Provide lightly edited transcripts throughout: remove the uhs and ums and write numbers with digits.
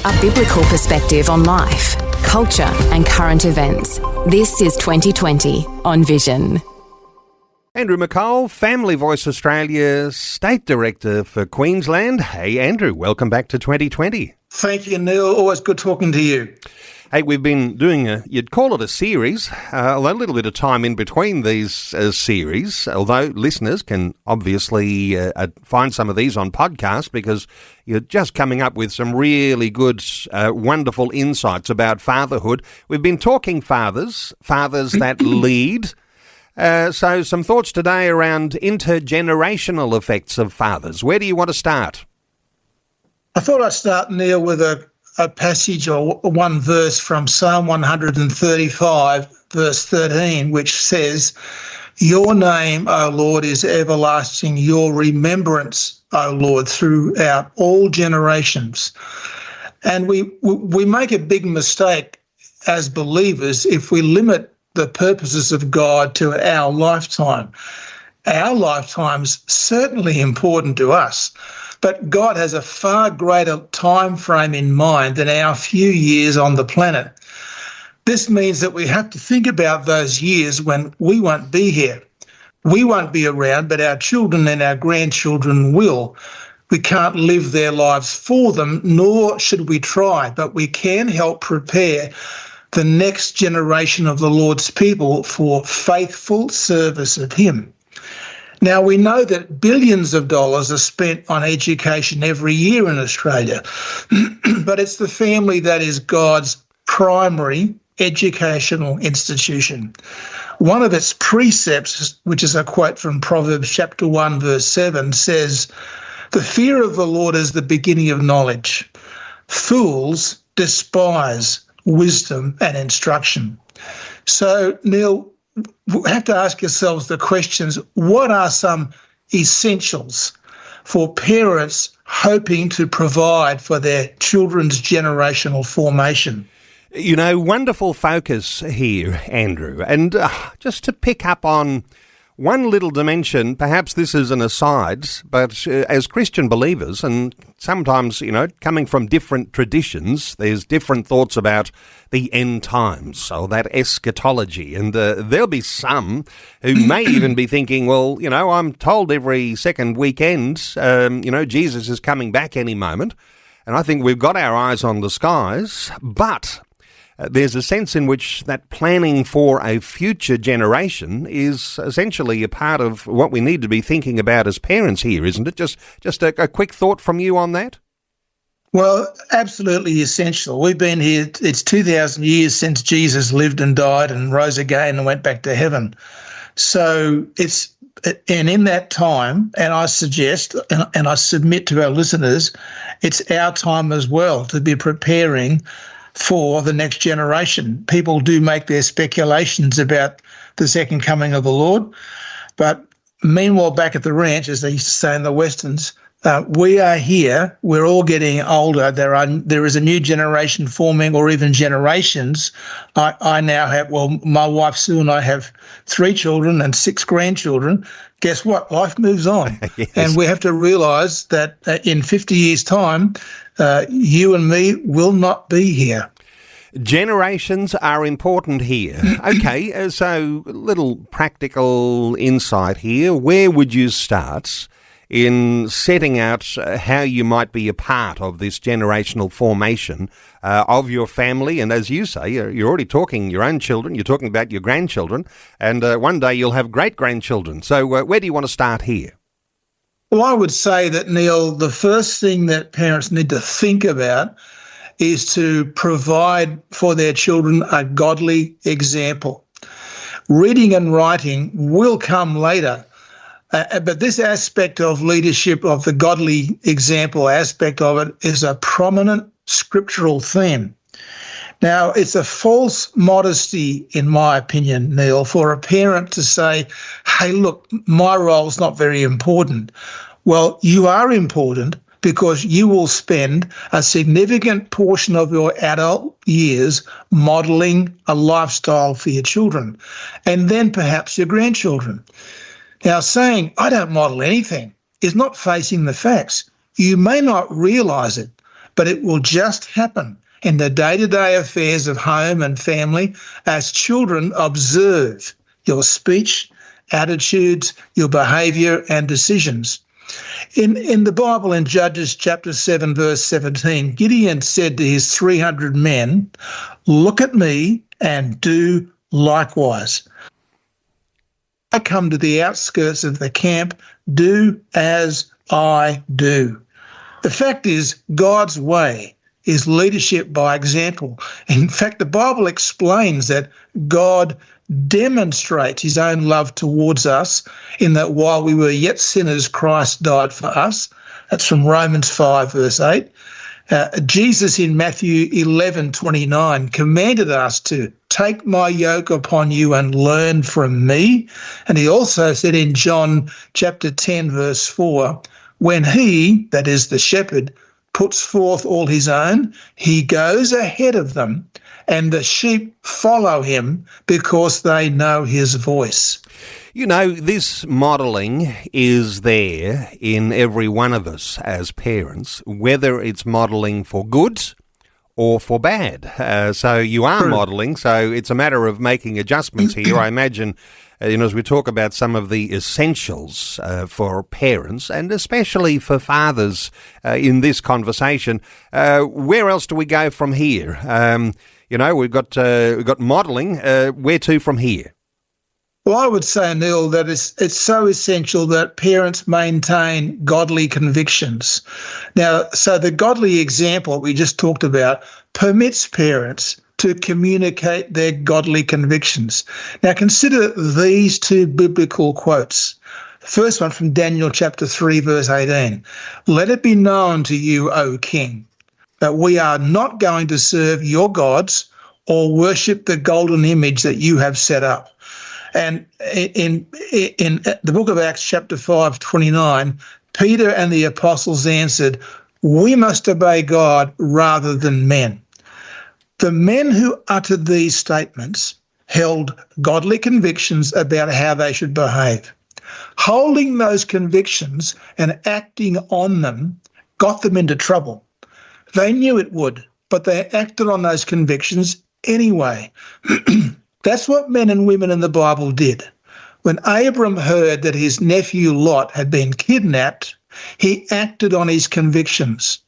A biblical perspective on life, culture and current events. This is 2020 on Vision. Andrew McColl, Family Voice Australia State Director for Queensland. Hey Andrew, welcome back to 2020. Thank you, Neil. Always good talking to you. Hey, we've been doing you'd call it a series, although a little bit of time in between these series, although listeners can obviously find some of these on podcast because you're just coming up with some really good, wonderful insights about fatherhood. We've been talking fathers that lead. So some thoughts today around intergenerational effects of fathers. Where do you want to start? I thought I'd start, Neil, with a passage or one verse from Psalm 135, verse 13, which says, "Your name, O Lord, is everlasting, your remembrance, O Lord, throughout all generations." And we make a big mistake as believers if we limit the purposes of God to our lifetime. Our lifetime's certainly important to us, but God has a far greater time frame in mind than our few years on the planet. This means that we have to think about those years when we won't be here. We won't be around, but our children and our grandchildren will. We can't live their lives for them, nor should we try, but we can help prepare the next generation of the Lord's people for faithful service of Him. Now, we know that billions of dollars are spent on education every year in Australia, but it's the family that is God's primary educational institution. One of its precepts, which is a quote from Proverbs chapter 1, verse 7, says, "The fear of the Lord is the beginning of knowledge. Fools despise wisdom and instruction." So, Neil, we have to ask ourselves the questions, what are some essentials for parents hoping to provide for their children's generational formation? You know, wonderful focus here, Andrew. And just to pick up on one little dimension, perhaps this is an aside, but as Christian believers, and sometimes, you know, coming from different traditions, there's different thoughts about the end times, or that eschatology. And there'll be some who may even be thinking, well, you know, I'm told every second weekend, Jesus is coming back any moment. And I think we've got our eyes on the skies, but there's a sense in which that planning for a future generation is essentially a part of what we need to be thinking about as parents here, isn't it? Just a quick thought from you on that? Well, absolutely essential. We've been here, it's 2,000 years since Jesus lived and died and rose again and went back to heaven. So and in that time, and I suggest, and I submit to our listeners, it's our time as well to be preparing for the next generation. People do make their speculations about the second coming of the Lord, but meanwhile, back at the ranch, as they used to say in the Westerns, we are here, we're all getting older, there is a new generation forming, or even generations. I now have, my wife Sue and I have 3 children and 6 grandchildren. Guess what? Life moves on. Yes. And we have to realise that in 50 years' time, you and me will not be here. Generations are important here. Okay, so little practical insight here. Where would you start in setting out how you might be a part of this generational formation of your family? And as you say, you're already talking your own children, you're talking about your grandchildren, and one day you'll have great-grandchildren. So where do you want to start here? Well, I would say that, Neil, the first thing that parents need to think about is to provide for their children a godly example. Reading and writing will come later, but this aspect of leadership, of the godly example aspect of it, is a prominent scriptural theme. Now, it's a false modesty, in my opinion, Neil, for a parent to say, hey, look, my role's not very important. Well, you are important, because you will spend a significant portion of your adult years modelling a lifestyle for your children, and then perhaps your grandchildren. Now, saying, I don't model anything, is not facing the facts. You may not realise it, but it will just happen in the day-to-day affairs of home and family as children observe your speech, attitudes, your behaviour and decisions. In the Bible, in Judges chapter 7, verse 17, Gideon said to his 300 men, "Look at me and do likewise. I come to the outskirts of the camp, do as I do." The fact is, God's way is leadership by example. In fact, the Bible explains that God demonstrates his own love towards us in that while we were yet sinners, Christ died for us. That's from Romans 5, verse 8. Jesus in Matthew 11:29 commanded us to take my yoke upon you and learn from me. And he also said in John chapter 10, verse 4, when he, that is the shepherd, puts forth all his own, he goes ahead of them, and the sheep follow him because they know his voice. You know, this modelling is there in every one of us as parents, whether it's modelling for good or for bad. So you are modelling, so it's a matter of making adjustments here. I imagine, as we talk about some of the essentials for parents and especially for fathers in this conversation, where else do we go from here? We've got modelling. Where to from here? Well, I would say, Neil, that it's so essential that parents maintain godly convictions. Now, so the godly example we just talked about permits parents to communicate their godly convictions. Now, consider these two biblical quotes. The first one from Daniel chapter 3, verse 18. "Let it be known to you, O king, that we are not going to serve your gods or worship the golden image that you have set up." And in the book of Acts chapter 5:29, Peter and the apostles answered, "We must obey God rather than men." The men who uttered these statements held godly convictions about how they should behave. Holding those convictions and acting on them got them into trouble. They knew it would, but they acted on those convictions anyway. That's what men and women in the Bible did. When Abram heard that his nephew Lot had been kidnapped, he acted on his convictions.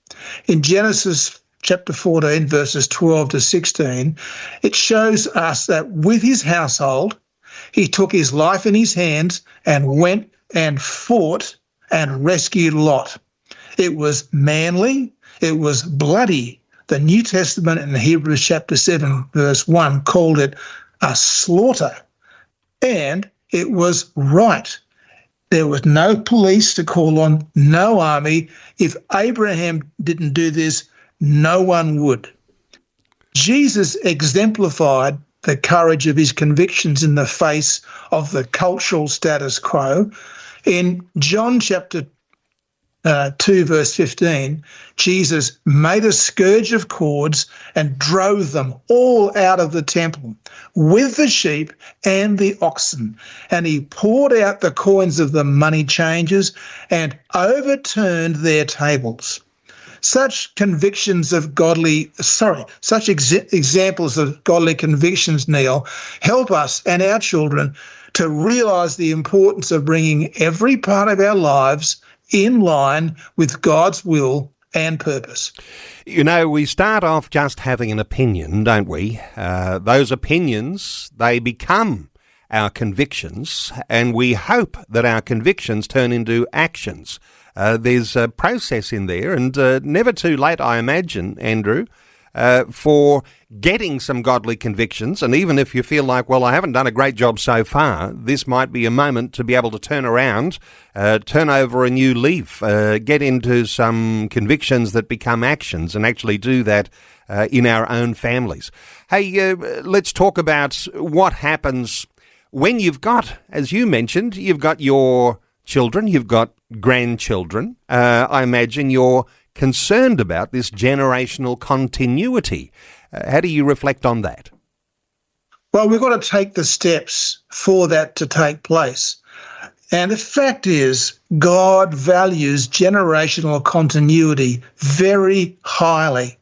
In Genesis chapter 14, verses 12 to 16, it shows us that with his household, he took his life in his hands and went and fought and rescued Lot. It was manly, it was bloody. The New Testament in Hebrews chapter 7, verse 1 called it a slaughter, and it was right. There was no police to call on, no army. If Abraham didn't do this, no one would. Jesus exemplified the courage of his convictions in the face of the cultural status quo. In John chapter 2 verse 15, Jesus made a scourge of cords and drove them all out of the temple with the sheep and the oxen. And he poured out the coins of the money changers and overturned their tables. Such examples of godly convictions, Neil, help us and our children to realise the importance of bringing every part of our lives in line with God's will and purpose. You know, we start off just having an opinion, don't we? Those opinions, they become our convictions, and we hope that our convictions turn into actions. There's a process in there, and never too late, I imagine, Andrew, for getting some godly convictions. And even if you feel like, well, I haven't done a great job so far, this might be a moment to be able to turn around, turn over a new leaf, get into some convictions that become actions, and actually do that in our own families. Hey, let's talk about what happens when you've got, as you mentioned, you've got your children, you've got grandchildren. I imagine you're concerned about this generational continuity. How do you reflect on that? Well, we've got to take the steps for that to take place. And the fact is, God values generational continuity very highly.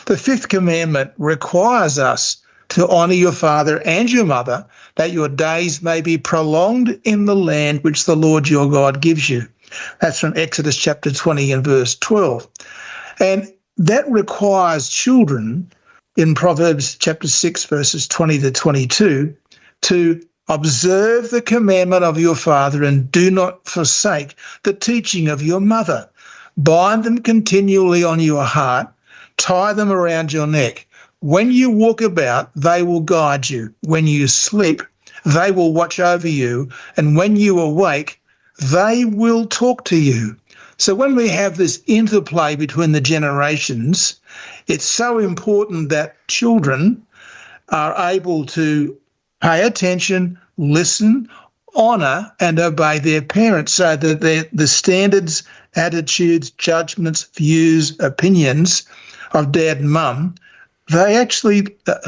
The fifth commandment requires us to honour your father and your mother, that your days may be prolonged in the land which the Lord your God gives you. That's from Exodus chapter 20 and verse 12. And that requires children in Proverbs chapter 6, verses 20 to 22, to observe the commandment of your father and do not forsake the teaching of your mother. Bind them continually on your heart, tie them around your neck. When you walk about, they will guide you. When you sleep, they will watch over you. And when you awake, they will talk to you. So when we have this interplay between the generations, it's so important that children are able to pay attention, listen, honour and obey their parents, so that the standards, attitudes, judgments, views, opinions of dad and mum, they actually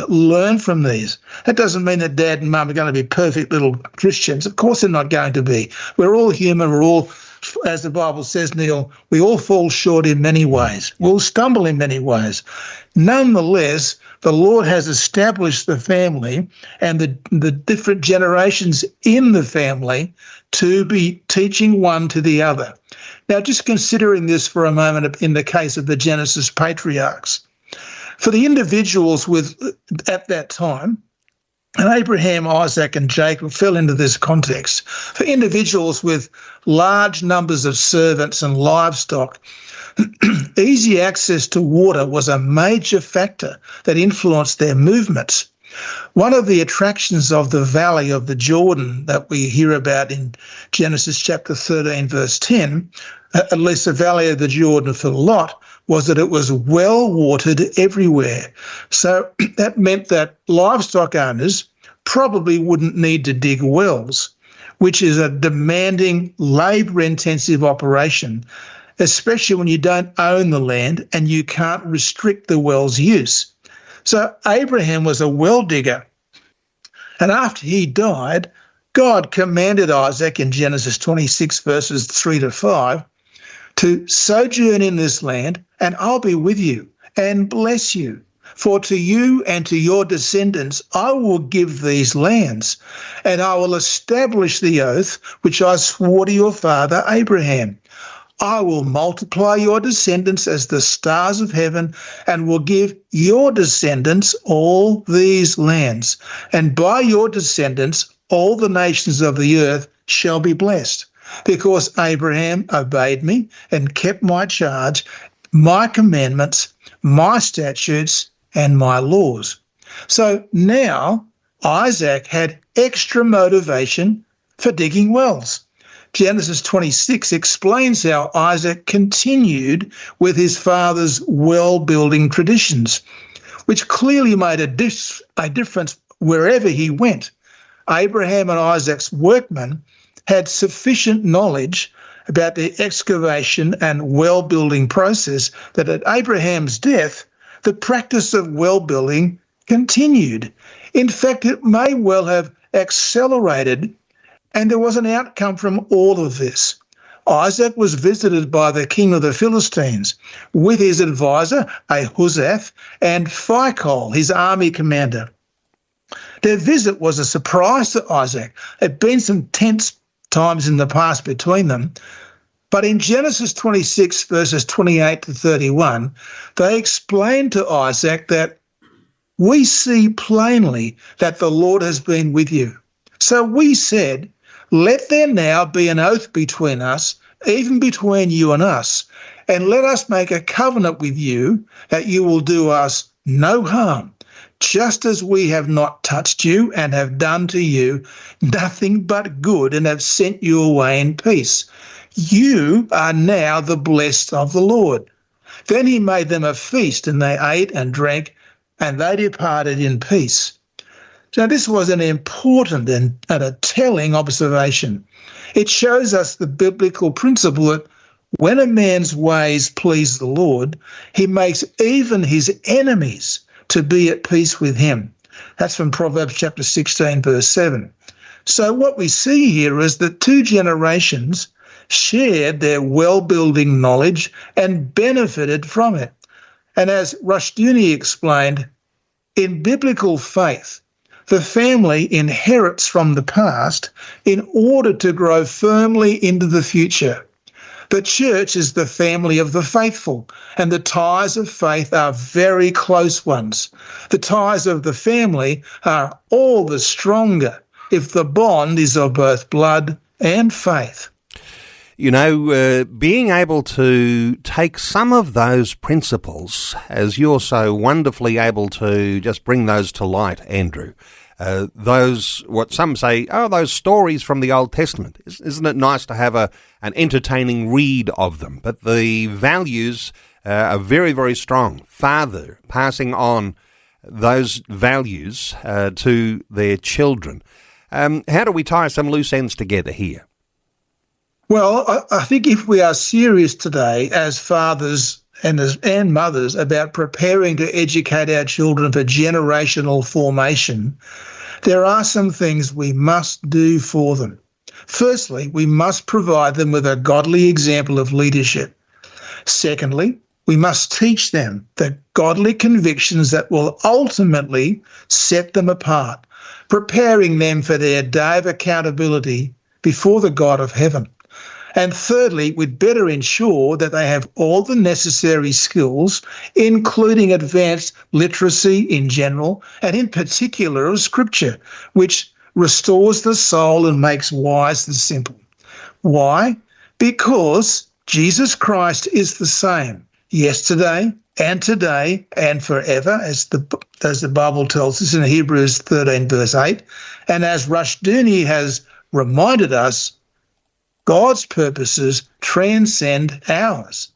learn from these. That doesn't mean that dad and mum are going to be perfect little Christians. Of course they're not going to be. We're all human. We're all, as the Bible says, Neil, we all fall short in many ways. We'll stumble in many ways. Nonetheless, the Lord has established the family and the different generations in the family to be teaching one to the other. Now, just considering this for a moment in the case of the Genesis patriarchs. For the individuals at that time, and Abraham, Isaac and Jacob fell into this context, for individuals with large numbers of servants and livestock, easy access to water was a major factor that influenced their movements. One of the attractions of the valley of the Jordan that we hear about in Genesis chapter 13, verse 10, at least the valley of the Jordan for Lot, was that it was well watered everywhere. So that meant that livestock owners probably wouldn't need to dig wells, which is a demanding, labour-intensive operation, especially when you don't own the land and you can't restrict the well's use. So Abraham was a well digger. And after he died, God commanded Isaac in Genesis 26, verses 3 to 5, to sojourn in this land, and I'll be with you and bless you. For to you and to your descendants I will give these lands, and I will establish the oath which I swore to your father Abraham. I will multiply your descendants as the stars of heaven, and will give your descendants all these lands. And by your descendants all the nations of the earth shall be blessed, because Abraham obeyed me and kept my charge, my commandments, my statutes, and my laws. So now Isaac had extra motivation for digging wells. Genesis 26 explains how Isaac continued with his father's well-building traditions, which clearly made a difference wherever he went. Abraham and Isaac's workmen had sufficient knowledge about the excavation and well-building process that at Abraham's death, the practice of well-building continued. In fact, it may well have accelerated, and there was an outcome from all of this. Isaac was visited by the king of the Philistines with his advisor, Ahuzzath, and Phicol, his army commander. Their visit was a surprise to Isaac. There had been some tense times in the past between them, but in Genesis 26, verses 28 to 31, they explained to Isaac that we see plainly that the Lord has been with you. So we said, let there now be an oath between us, even between you and us, and let us make a covenant with you that you will do us no harm, just as we have not touched you and have done to you nothing but good and have sent you away in peace. You are now the blessed of the Lord. Then he made them a feast, and they ate and drank, and they departed in peace. So this was an important and a telling observation. It shows us the biblical principle that when a man's ways please the Lord, he makes even his enemies to be at peace with him. That's from Proverbs chapter 16, verse 7. So what we see here is that two generations shared their well-building knowledge and benefited from it. And as Rushduni explained, in biblical faith, the family inherits from the past in order to grow firmly into the future. The church is the family of the faithful, and the ties of faith are very close ones. The ties of the family are all the stronger if the bond is of both blood and faith. You know, being able to take some of those principles, as you're so wonderfully able to just bring those to light, Andrew, those, what some say, those stories from the Old Testament. Isn't it nice to have an entertaining read of them? But the values are very, very strong. Father passing on those values to their children. How do we tie some loose ends together here? Well, I think if we are serious today as fathers and mothers about preparing to educate our children for generational formation, there are some things we must do for them. Firstly, we must provide them with a godly example of leadership. Secondly, we must teach them the godly convictions that will ultimately set them apart, preparing them for their day of accountability before the God of heaven. And thirdly, we'd better ensure that they have all the necessary skills, including advanced literacy in general, and in particular of Scripture, which restores the soul and makes wise the simple. Why? Because Jesus Christ is the same yesterday and forever, as the Bible tells us in Hebrews 13 verse 8. And as Rushduni has reminded us, God's purposes transcend ours,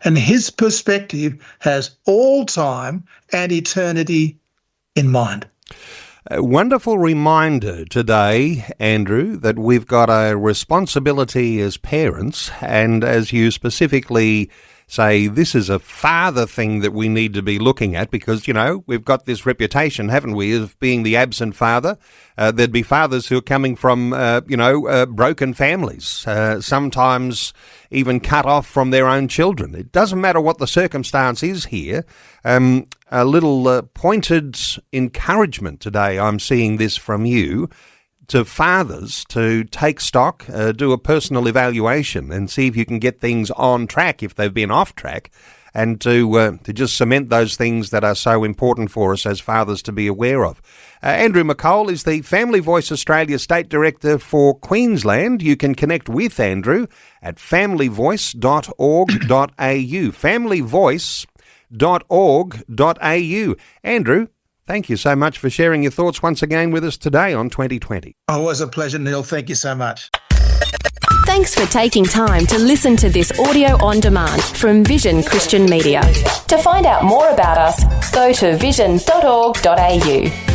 and his perspective has all time and eternity in mind. A wonderful reminder today, Andrew, that we've got a responsibility as parents, and as you specifically say, this is a father thing that we need to be looking at because, you know, we've got this reputation, haven't we, of being the absent father. There'd be fathers who are coming from, broken families, sometimes even cut off from their own children. It doesn't matter what the circumstance is here. A little pointed encouragement today, I'm seeing this from you, to fathers to take stock, do a personal evaluation and see if you can get things on track if they've been off track, and to just cement those things that are so important for us as fathers to be aware of. Andrew McColl is the Family Voice Australia State Director for Queensland. You can connect with Andrew at familyvoice.org.au, familyvoice.org.au. Andrew, thank you so much for sharing your thoughts once again with us today on 2020. Always a pleasure, Neil. Thank you so much. Thanks for taking time to listen to this audio on demand from Vision Christian Media. To find out more about us, go to vision.org.au.